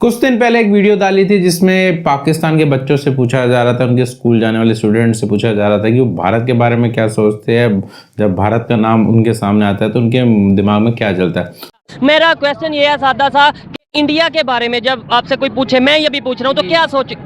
कुछ दिन पहले एक वीडियो डाली थी जिसमें पाकिस्तान के बच्चों से पूछा जा रहा था, उनके स्कूल जाने वाले स्टूडेंट से पूछा जा रहा था कि वो भारत के बारे में क्या सोचते हैं। जब भारत का नाम उनके सामने आता है तो उनके दिमाग में क्या चलता है। मेरा क्वेश्चन ये है सादा सा कि इंडिया के बारे में जब आपसे कोई पूछे, मैं ये भी पूछ रहा हूँ, तो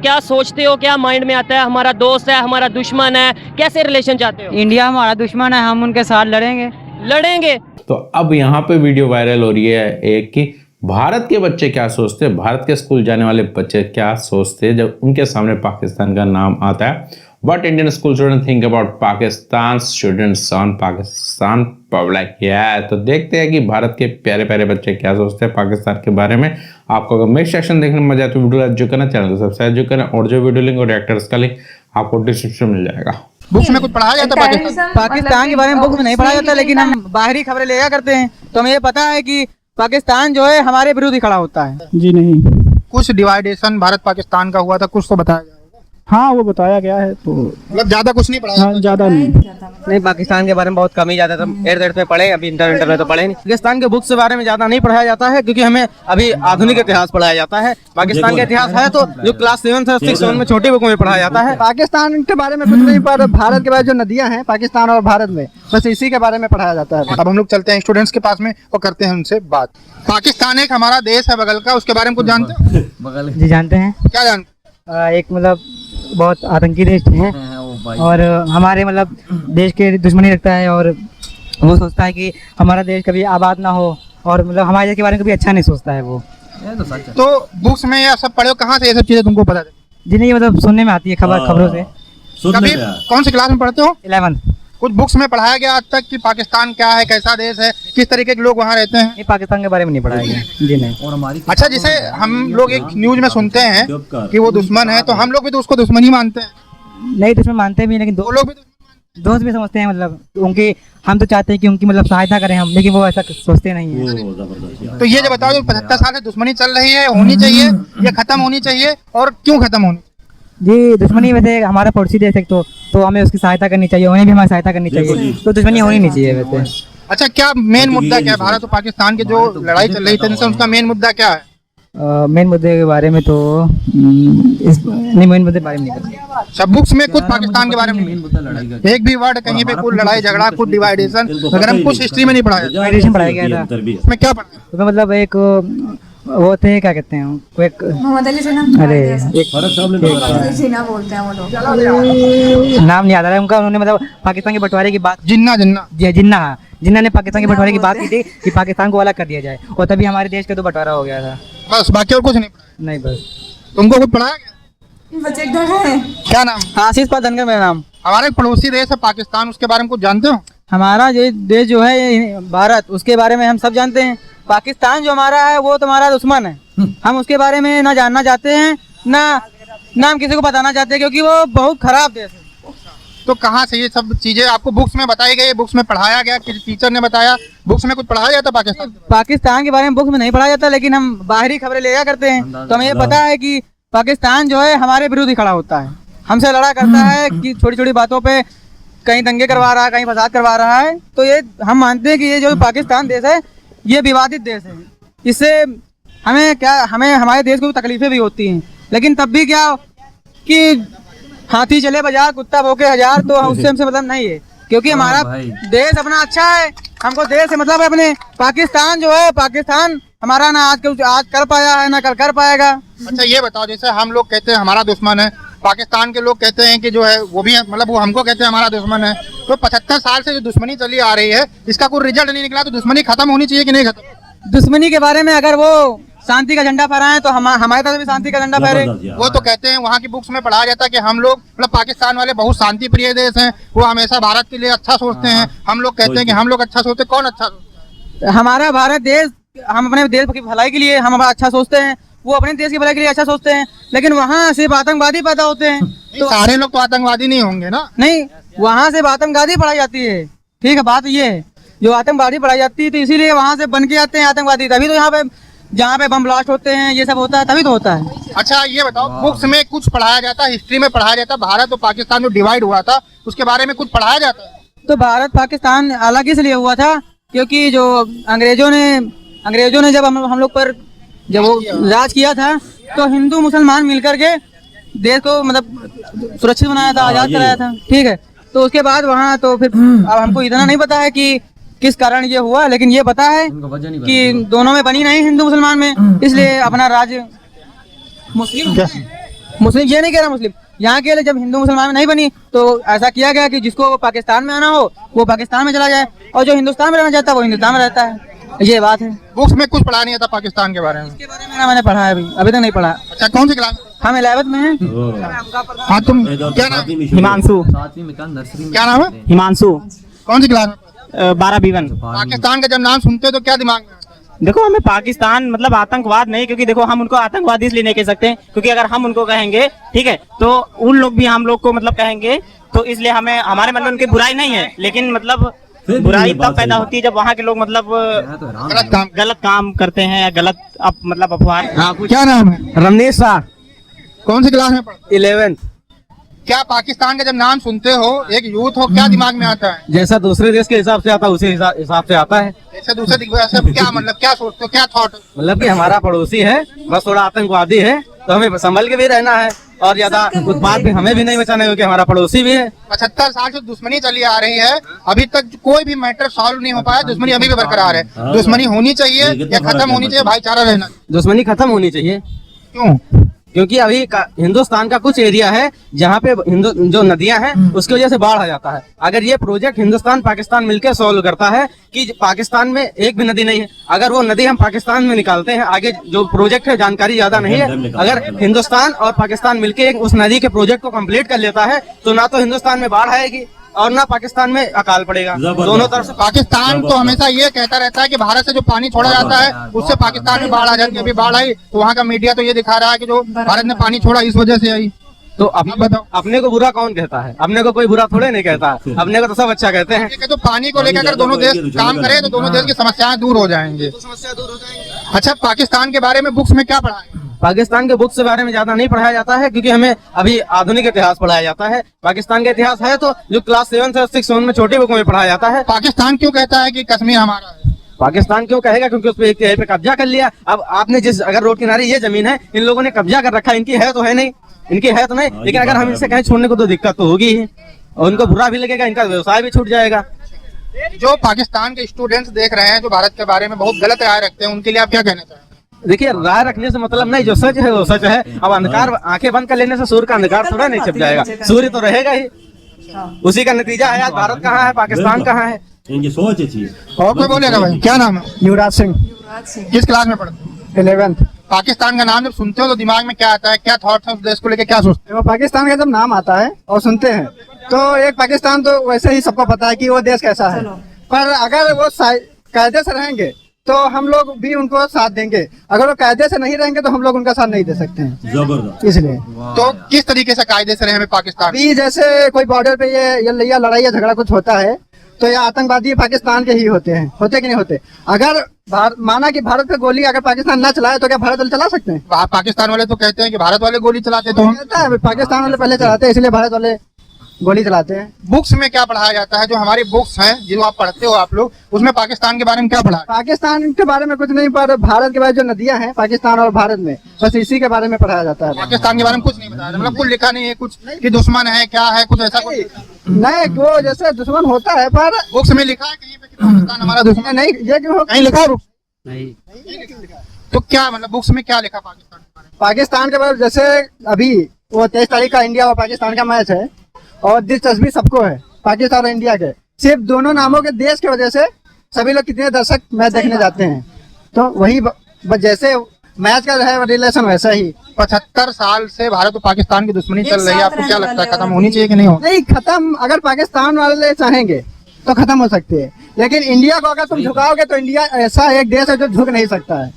क्या सोचते हो, क्या माइंड में आता है? हमारा दोस्त है, हमारा दुश्मन है, कैसे रिलेशन चाहते हो? इंडिया हमारा दुश्मन है, हम उनके साथ लड़ेंगे। तो अब यहाँ पे वीडियो वायरल हो रही है एक कि भारत के बच्चे क्या सोचते हैं, भारत के स्कूल जाने वाले बच्चे क्या सोचते हैं जब उनके सामने पाकिस्तान का नाम आता है। What Indian school students think about Pakistan students on Pakistan public? तो देखते हैं कि भारत के प्यारे प्यारे बच्चे क्या सोचते हैं पाकिस्तान के बारे में। आपको अगर मेक सेक्शन देखने में मजा आए तो वीडियो जो करना, चैनल को सब्सक्राइब जो करना, और जो वीडियो लिंक और रिएक्टर्स का लिंक आपको डिस्क्रिप्शन में मिल जाएगा। बुक्स में कुछ पढ़ाया जाता है पाकिस्तान के बारे में बुक में नहीं पढ़ाया जाता, लेकिन हम बाहरी खबरें लिया करते हैं तो हमें ये पता है कि पाकिस्तान जो है हमारे विरुद्ध ही खड़ा होता है। जी नहीं, कुछ डिवाइडेशन भारत पाकिस्तान का हुआ था, कुछ तो बताया गया होगा। हाँ वो बताया गया है तो मतलब ज्यादा कुछ नहीं पढ़ाया हाँ, ज्यादा नहीं। पाकिस्तान के बारे में बहुत कम ही जाता था, एट में पढ़े, अभी इंटर में तो पढ़े नहीं। पाकिस्तान के बुक्स के बारे में ज्यादा नहीं पढ़ाया जाता है क्योंकि हमें अभी आधुनिक इतिहास पढ़ाया जाता है। पाकिस्तान का इतिहास है तो जो क्लास 7 से 6 में छोटी बुकों में पढ़ाया जाता है। पाकिस्तान के बारे में कुछ नहीं, पर भारत के बारे में जो नदियां हैं पाकिस्तान और भारत में, बस इसी के बारे में पढ़ाया जाता है। अब हम लोग चलते हैं स्टूडेंट्स के पास में और करते हैं उनसे बात। पाकिस्तान एक हमारा देश है बगल का, उसके बारे में कुछ जानते हो? जी जानते हैं। क्या जानते? एक मतलब बहुत आतंकी देश है और हमारे मतलब देश के दुश्मनी रखता है और वो सोचता है कि हमारा देश कभी आबाद ना हो और मतलब हमारे देश के बारे में कभी अच्छा नहीं सोचता है वो। तो बुक्स में ये सब पढ़े हो, कहाँ से ये सब चीजें तुमको पता है? जी नहीं, मतलब सुनने में आती है खबरों से। कभी कौन सी क्लास में पढ़ते हो? 11th। कुछ बुक्स में पढ़ाया गया आज तक कि पाकिस्तान क्या है, कैसा देश है, किस तरीके के लोग वहाँ रहते हैं? नहीं, पाकिस्तान के बारे में नहीं पढ़ाया गया। जी नहीं। अच्छा, जिसे हम लोग एक न्यूज में सुनते हैं कि वो दुश्मन है, तो हम लोग भी तो उसको दुश्मन ही मानते हैं। नहीं, दुश्मन मानते भी, लेकिन वो लोग भी दोस्त भी समझते हैं। मतलब उनकी, हम तो चाहते हैं कि उनकी मतलब सहायता करें हम, लेकिन वो ऐसा सोचते नहीं है। तो ये जो बताओ, जो 75 साल से दुश्मनी चल रही है, होनी चाहिए या खत्म होनी चाहिए, और क्यों खत्म होनी? जी, दुश्मनी वैसे हमारा पड़ोसी देश है तो हमें उसकी सहायता करनी चाहिए, उन्हें भी हमारी सहायता करनी चाहिए, तो दुश्मनी होनी नहीं चाहिए वैसे। अच्छा, क्या मेन मुद्दा क्या है? भारत और पाकिस्तान की जो लड़ाई चल रही थी, उसका मेन मुद्दा क्या है? मेन मुद्दे के बारे में तो मेन मुद्दे के बारे में नहीं पता। सब बुक्स में कुछ पाकिस्तान के बारे में एक भी वर्ड कहीं पे कुछ लड़ाई झगड़ा, कुछ डिवाइडेशन, अगर हम कुछ हिस्ट्री में नहीं पढ़ाया गया था, उसमें क्या पढ़ा? तो मतलब एक वो थे, क्या कहते हैं वो, एक मोहम्मद अली जिन्ना, अरे एक जिन्ना बोलते हैं वो लोग, नाम नहीं याद आ रहा है उनका। उन्होंने मतलब पाकिस्तान के बंटवारे की बात, जिन्ना जिन्ना ने पाकिस्तान के बंटवारे की बात की थी कि पाकिस्तान को अलग कर दिया जाए, और तभी हमारे देश का तो बंटवारा हो गया था। बस, बाकी और कुछ नहीं पढ़ा? नहीं, बस। तुमको कुछ पढ़ाया गया? बच्चे एक जगह है। क्या नाम? आशीष धनकर मेरा नाम। हमारा एक पड़ोसी देश है पाकिस्तान, उसके बारे में कुछ जानते हो? हमारा ये देश जो है भारत, उसके बारे में हम सब जानते हैं। पाकिस्तान जो हमारा है वो तो हमारा दुश्मन है, हम उसके बारे में ना जानना चाहते हैं, ना हम किसी को बताना चाहते हैं, क्योंकि वो बहुत खराब देश है। तो कहाँ से ये सब चीजें आपको बुक्स में बताई गई, बुक्स में पढ़ाया गया, किसी टीचर ने बताया? बुक्स में कुछ पढ़ाया जाता पाकिस्तान के बारे में बुक्स में नहीं पढ़ाया जाता, लेकिन हम बाहरी खबरें लिया करते हैं तो हमें ये पता है कि पाकिस्तान जो है हमारे विरुद्ध ही खड़ा होता है, हमसे लड़ा करता है कि छोटी छोटी बातों पे कहीं दंगे करवा रहा है, कहीं फसाद करवा रहा है। तो ये हम मानते हैं कि ये जो पाकिस्तान देश है ये विवादित देश है, इससे हमें हमारे देश को तकलीफें भी होती हैं, लेकिन तब भी क्या कि हाथी चले बाजार, कुत्ता भौंके हजार, तो उससे हमसे मतलब नहीं है, क्योंकि हमारा देश अपना अच्छा है, हमको देश से मतलब है अपने। पाकिस्तान जो है, पाकिस्तान हमारा ना आज कर पाया है, ना कल कर पाएगा। अच्छा, ये बताओ, जैसे हम लोग कहते हैं हमारा दुश्मन है, पाकिस्तान के लोग कहते हैं कि जो है वो भी मतलब वो हमको कहते हैं हमारा दुश्मन है, तो 75 साल से जो दुश्मनी चली आ रही है, इसका कोई रिजल्ट नहीं निकला, तो दुश्मनी खत्म होनी चाहिए कि नहीं खत्म? दुश्मनी के बारे में अगर वो शांति का झंडा फहराएं तो हमारे तरफ भी शांति का झंडा फहरे। वो तो कहते हैं, वहाँ की बुक्स में पढ़ाया जाता है कि हम लोग मतलब पाकिस्तान वाले बहुत शांति प्रिय देश हैं, वो हमेशा भारत के लिए अच्छा सोचते हैं। हम लोग कहते हैं कि हम लोग अच्छा सोचते, कौन अच्छा सोचते? हमारा भारत देश, हम अपने देश की भलाई के लिए हम अच्छा सोचते हैं, वो अपने देश की भलाई के लिए अच्छा सोचते हैं, लेकिन वहाँ सिर्फ आतंकवादी पैदा होते हैं। तो सारे लोग तो आतंकवादी नहीं होंगे ना? नहीं, वहाँ से आतंकवादी पढ़ाई जाती है, ठीक है, बात ये है, जो आतंकवादी पढ़ाई जाती है, तो इसीलिए वहाँ से बन के आते हैं आतंकवादी, तभी तो यहाँ पे जहाँ पे बम ब्लास्ट होते हैं, ये सब होता है, तभी तो होता है। अच्छा, ये बताओ, बुक्स में कुछ पढ़ाया जाता है, हिस्ट्री में पढ़ाया जाता है, भारत और पाकिस्तान जो डिवाइड हुआ था उसके बारे में कुछ पढ़ाया जाता है? तो भारत पाकिस्तान अलग इसलिए हुआ था क्योंकि जो अंग्रेजों ने जब हम लोग पर जब वो राज किया था तो हिंदू मुसलमान मिलकर के देश को मतलब सुरक्षित बनाया था, आजाद कराया था, ठीक है। तो उसके बाद वहाँ तो फिर अब हमको इतना नहीं पता है कि किस कारण ये हुआ, लेकिन ये पता है कि दोनों में बनी नहीं हिंदू मुसलमान में, इसलिए अपना राज्य मुस्लिम ये नहीं कह रहा, मुस्लिम यहाँ के लिए जब हिंदू मुसलमान में नहीं बनी तो ऐसा किया गया कि जिसको पाकिस्तान में आना हो वो पाकिस्तान में चला जाए और जो हिंदुस्तान में रहना चाहता है वो हिंदुस्तान में रहता है। ये बात है। बुक्स में कुछ पढ़ा नहीं था पाकिस्तान के बारे में? इसके बारे में मैंने पढ़ा है, अभी तक नहीं पढ़ा। अच्छा, कौन सी क्लास? हम 11th में हैं। हाँ, तुम क्या नाम? हिमांशु। क्या नाम है? हिमांशु। कौन सी क्लास में? 12 B1। पाकिस्तान का जब नाम सुनते हो तो क्या दिमाग में आता है? देखो हमें पाकिस्तान मतलब आतंकवाद नहीं, क्योंकि देखो हम उनको आतंकवादी इसलिए नहीं कह सकते क्योंकि अगर हम उनको कहेंगे ठीक है तो उन लोग भी हम लोग को मतलब कहेंगे, तो इसलिए हमें हमारे मन में उनकी बुराई नहीं है, लेकिन मतलब बुराई तब पैदा होती है जब वहाँ के लोग मतलब गलत काम करते हैं या गलत मतलब अफवाह। क्या नाम है? रमनीश शाह। कौन सी क्लास में पढ़ते? 11th। क्या पाकिस्तान का जब नाम सुनते हो, एक यूथ हो, क्या दिमाग में आता है? जैसा दूसरे देश के हिसाब से आता है उसी हिसाब से आता है। जैसे दूसरे क्या मतलब क्या सोचते हो, क्या थॉट? मतलब कि हमारा पड़ोसी है, बस थोड़ा आतंकवादी है तो हमें संभल के भी रहना है और ज्यादा उत्पाद भी हमें भी नहीं बचाना क्योंकि हमारा पड़ोसी भी है। 75 साल से दुश्मनी चली आ रही है, अभी तक कोई भी मैटर सॉल्व नहीं हो पाया, दुश्मनी अभी भी बरकरार है। दुश्मनी होनी चाहिए या खत्म होनी चाहिए, भाईचारा रहना? दुश्मनी खत्म होनी चाहिए। क्यों? क्योंकि अभी हिंदुस्तान का कुछ एरिया है जहाँ पे जो नदियां हैं उसकी वजह से बाढ़ आ जाता है। अगर ये प्रोजेक्ट हिंदुस्तान पाकिस्तान मिलकर सॉल्व करता है कि पाकिस्तान में एक भी नदी नहीं है, अगर वो नदी हम पाकिस्तान में निकालते हैं, आगे जो प्रोजेक्ट है जानकारी ज्यादा नहीं है, अगर हिंदुस्तान और पाकिस्तान मिलकर उस नदी के प्रोजेक्ट को कंप्लीट कर लेता है तो ना तो हिंदुस्तान में बाढ़ आएगी और ना पाकिस्तान में अकाल पड़ेगा। दोनों तरफ से पाकिस्तान तो हमेशा ये कहता रहता है कि भारत से जो पानी छोड़ा जाता है उससे पाकिस्तान में बाढ़ आ जाती है। अभी बाढ़ आई तो वहाँ का मीडिया तो ये दिखा रहा है कि जो भारत ने पानी छोड़ा इस वजह से आई। तो बताओ अपने को बुरा कौन कहता है? अपने को कोई बुरा थोड़े नहीं कहता, अपने को तो सब अच्छा कहते हैं। तो पानी को लेकर अगर दोनों देश काम करें तो दोनों देश की समस्याएं दूर हो जाएंगे। अच्छा, पाकिस्तान के बारे में बुक्स में क्या पढ़ा है? पाकिस्तान के बुक्स के बारे में ज्यादा नहीं पढ़ाया जाता है क्योंकि हमें अभी आधुनिक इतिहास पढ़ाया जाता है। पाकिस्तान का इतिहास है तो जो क्लास 7 से 6 में छोटी बुकों में पढ़ाया जाता है। पाकिस्तान क्यों कहता है कि कश्मीर हमारा है? पाकिस्तान क्यों कहेगा? क्योंकि उस पर एक पे कब्जा कर लिया। अब आपने जिस अगर रोड किनारे ये जमीन है इन लोगों ने कब्जा कर रखा, इनकी है तो है नहीं, इनकी है तो नहीं, लेकिन अगर हम इनसे कहीं छोड़ने को तो दिक्कत तो होगी ही और उनको बुरा भी लगेगा, इनका व्यवसाय भी छूट जाएगा। जो पाकिस्तान के स्टूडेंट्स देख रहे हैं जो भारत के बारे में बहुत गलत राय रखते हैं, उनके लिए आप क्या कहना चाहेंगे? देखिए, राय रखने से मतलब नहीं, जो सच है वो सच है। अब अंधकार आंखें बंद कर लेने से सूर्य का अंधकार थोड़ा नहीं छिप जाएगा, सूर्य तो रहेगा ही। उसी का नतीजा है आज भारत कहाँ है, पाकिस्तान कहाँ है। इनकी सोच अच्छी है। और कोई बोलेगा भाई? क्या नाम है? युवराज सिंह। किस क्लास में पढ़ते? 11th। पाकिस्तान का नाम जब सुनते हो तो दिमाग में क्या आता है, क्या थॉट है उस देश को लेकर, क्या सोचते हो? पाकिस्तान का जब नाम आता है और सुनते हैं तो एक पाकिस्तान तो वैसे ही सबको पता है कि वो देश कैसा है, पर अगर वो कायदे से रहेंगे तो हम लोग भी उनको साथ देंगे, अगर वो कायदे से नहीं रहेंगे तो हम लोग उनका साथ नहीं दे सकते हैं। जबरदस्त। इसलिए तो किस तरीके से कायदे से रहे हमें पाकिस्तान? अभी जैसे कोई बॉर्डर पे ये लड़ाई या झगड़ा कुछ होता है तो ये आतंकवादी पाकिस्तान के ही होते हैं, होते कि नहीं होते? अगर माना कि भारत पे गोली अगर पाकिस्तान ना चलाए तो क्या भारत वाले चला सकते हैं? पाकिस्तान वाले तो कहते हैं कि भारत वाले गोली चलाते, तो हम कहता है पाकिस्तान वाले पहले चलाते हैं इसलिए भारत वाले गोली चलाते हैं। बुक्स में क्या पढ़ाया जाता है? जो हमारी बुक्स हैं जो आप पढ़ते हो आप लोग, उसमें पाकिस्तान के बारे में क्या पढ़ा है? पाकिस्तान के बारे में कुछ नहीं, पर भारत के बारे में जो नदियां हैं पाकिस्तान और भारत में, बस इसी के बारे में पढ़ाया जाता है। पाकिस्तान के बारे में कुछ नहीं बताया, मतलब कुछ लिखा नहीं है कुछ कि दुश्मन है क्या है, कुछ ऐसा कुछ नहीं। वो जैसे दुश्मन होता है पर बुक्स में लिखा है कहीं पे कि पाकिस्तान हमारा दुश्मन नहीं, ये क्यों कहीं लिखा है? बुक्स नहीं। तो क्या मतलब बुक्स में क्या लिखा पाकिस्तान के बारे में? पाकिस्तान के बारे में जैसे अभी वो 23 तारीख का इंडिया और पाकिस्तान का मैच है और दिलचस्पी सबको है पाकिस्तान और इंडिया के, सिर्फ दोनों नामों के देश की वजह से सभी लोग कितने दर्शक मैच देखने जाते हैं। तो वही जैसे मैच का है रिलेशन वैसा ही 75 साल से भारत और पाकिस्तान की दुश्मनी चल रही है, आपको क्या लगता है खत्म होनी चाहिए कि नहीं हो? नहीं, खत्म अगर पाकिस्तान वाले चाहेंगे तो खत्म हो सकती है, लेकिन इंडिया को अगर तुम झुकाओगे तो इंडिया ऐसा एक देश है जो झुक नहीं सकता है।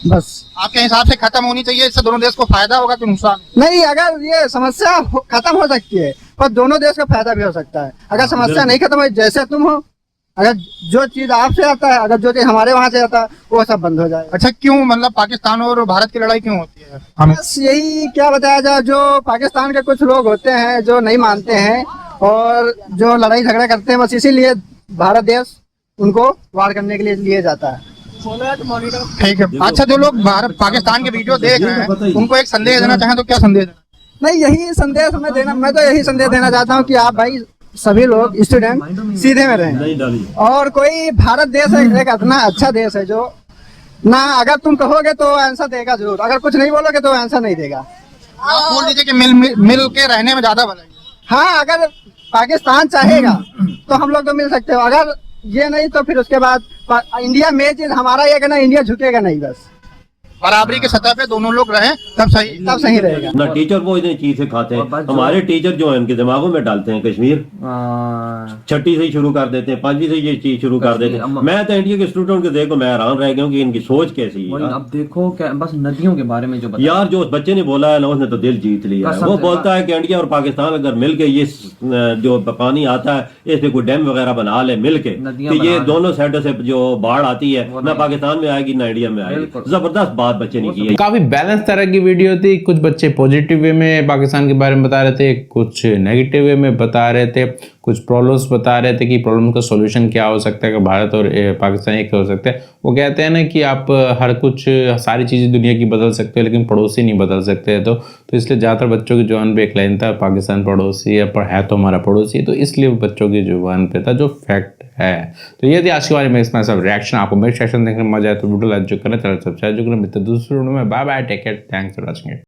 बस आपके हिसाब से खत्म होनी चाहिए, इससे दोनों देश को फायदा होगा कि नुकसान? नहीं, अगर ये समस्या खत्म हो सकती है पर दोनों देश का फायदा भी हो सकता है। अगर समस्या नहीं खत्म हो, जैसे तुम हो, अगर जो चीज आपसे आता है, अगर जो चीज हमारे वहाँ से आता है, वो सब बंद हो जाए। अच्छा, क्यों मतलब पाकिस्तान और भारत की लड़ाई क्यों होती है? बस यही क्या बताया जाए, जो पाकिस्तान के कुछ लोग होते हैं जो नहीं मानते हैं और जो लड़ाई झगड़ा करते हैं, बस इसीलिए भारत देश उनको वार करने के लिए जाता है। ठीक है। अच्छा, जो लोग भारत पाकिस्तान के वीडियो देख रहे हैं उनको एक संदेश देना चाहें तो क्या संदेश देना? नहीं, यही संदेश मैं तो यही संदेश देना चाहता हूँ कि आप भाई सभी लोग स्टूडेंट सीधे में रहें। और कोई भारत देश एक इतना अच्छा देश है जो ना अगर तुम कहोगे तो आंसर देगा जरूर, अगर कुछ नहीं बोलोगे तो आंसर नहीं देगा। आप बोल दीजिए कि मिल के रहने में ज्यादा भलाई है। हाँ, अगर पाकिस्तान चाहेगा तो हम लोग तो मिल सकते हो, अगर ये नहीं तो फिर उसके बाद इंडिया में चीज हमारा ये कहना, इंडिया झुकेगा नहीं, बस बराबरी की सतह पे दोनों लोग रहें तब सही रहेगा। ना टीचर वो इतनी चीज सिखाते हैं, हमारे टीचर जो है उनके दिमागों में डालते हैं कश्मीर, छठी से ही शुरू कर देते हैं, 5वीं से ये चीज शुरू कर देते हैं। मैं तो इंडिया के स्टूडेंट को देखो मैं हैरान रह गया हूँ कि इनकी सोच कैसी है। अब देखो क्या बस नदियों के बारे में जो यार जो उस बच्चे ने बोला है ना उसने तो दिल जीत लिया है। वो बोलता है कि इंडिया और पाकिस्तान अगर मिल के ये जो पानी आता है इस पे कोई डैम वगैरह बना ले मिल के, ये दोनों साइडों से जो बाढ़ आती है ना पाकिस्तान में आएगी ना इंडिया में आएगी। जबरदस्त बात बच्चे ने की है। काफी बैलेंस तरह की वीडियो थी। कुछ बच्चे पॉजिटिव वे में पाकिस्तान के बारे में बता रहे थे, कुछ नेगेटिव वे में बता रहे थे, कुछ प्रॉब्लम्स बता रहे थे कि प्रॉब्लम का सॉल्यूशन क्या हो सकता है कि भारत और पाकिस्तान एक हो सकते हैं। वो कहते हैं ना कि आप हर कुछ सारी चीज़ें दुनिया की बदल सकते हो लेकिन पड़ोसी नहीं बदल सकते। तो इसलिए ज़्यादातर बच्चों की जुबान पे एक लाइन था, पाकिस्तान पड़ोसी है पर है तो हमारा पड़ोसी, तो इसलिए बच्चों की जुबान पे था, जो फैक्ट है। तो ये थी आज के बारे में इसमें सब रिएक्शन। आपको मेरे सेक्शन देखने में मजा आए तो वीडियो लाइक जो करें, चैनल सब्सक्राइब जो करें। मिलते हैं दूसरे वीडियो में। Bye bye, take care, thanks for watching it.